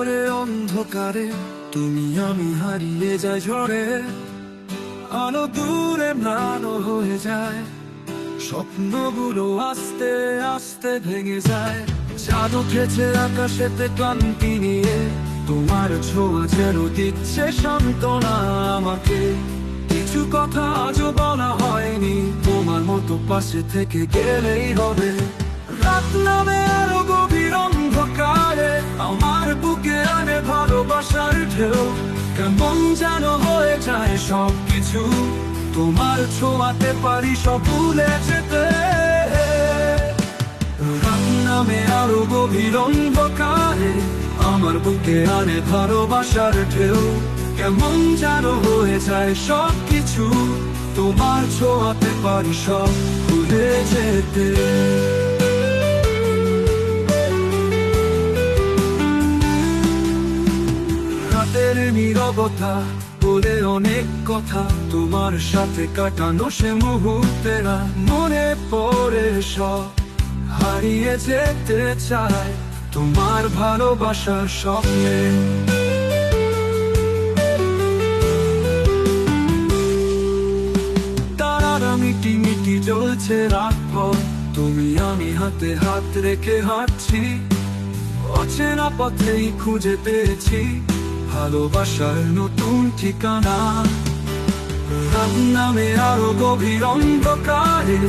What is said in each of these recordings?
ভরে অন্ধকারে তুমি আমি হারিয়ে যাই ঝড়ে, আলো দূরে ম্লান হয়ে যায়, স্বপ্নগুলো আস্তে আস্তে ভেঙে যায়। চাঁদ উঠেছে আকাশেতে ক্লান্তি নিয়ে, তোমার ছোঁয়া যেন দিচ্ছে সান্ত্বনা আমাকে। কিছু কথা আজও বলা হয়নি, তোমার মতো পাশে থেকে গেলেই হবে। রাত নামে আরো গভীর অন্ধকারে আমার বুকে আনে ভালোবাসার ঢেউ, কেমন যেন হয়ে যায় সবকিছু, তোমার ছোঁয়াতে পারি সব ভুলে যেতে। রাত নামে আরো গভীর অন্ধকারে আমার বুকে আনে ভালোবাসার ঢেউ, কেমন যেন হয়ে যায় সবকিছু, তোমার ছোঁয়াতে পারি সব ভুলে যেতে। রাতের নীরবতা বলে অনেক কথা, তোমার সাথে কাটানো সে মুহূর্তেরা মনে পড়ে সব, হারিয়ে যেতে চায় তোমার ভালোবাসার স্বপ্নে। তারারা মিটি মিটি জ্বলছে রাত ভর, তুমি আমি হাতে হাত রেখে হাঁটছি, অচেনা পথেই খুঁজে পেয়েছি ভালোবাসার নতুন ঠিকানা। রাত নামে আরো গভীর অন্ধকারে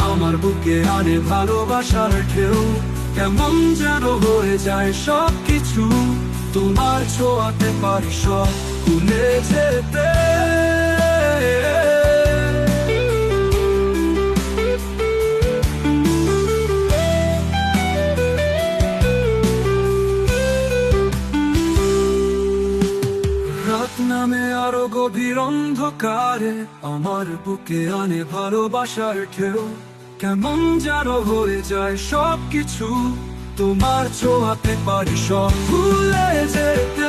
আমার বুকে আনে ভালোবাসার ঢেউ, কেমন যেন হয়ে যায় সবকিছু, তোমার ছোঁয়াতে পারি সব ভুলে যেতে। রাত নামে আরো গভীর অন্ধকারে আমার বুকে আনে ভালোবাসার ঢেউ, কেমন যেন হয়ে যায় সবকিছু, তোমার ছোঁয়াতে পারি সব ভুলে যেতে।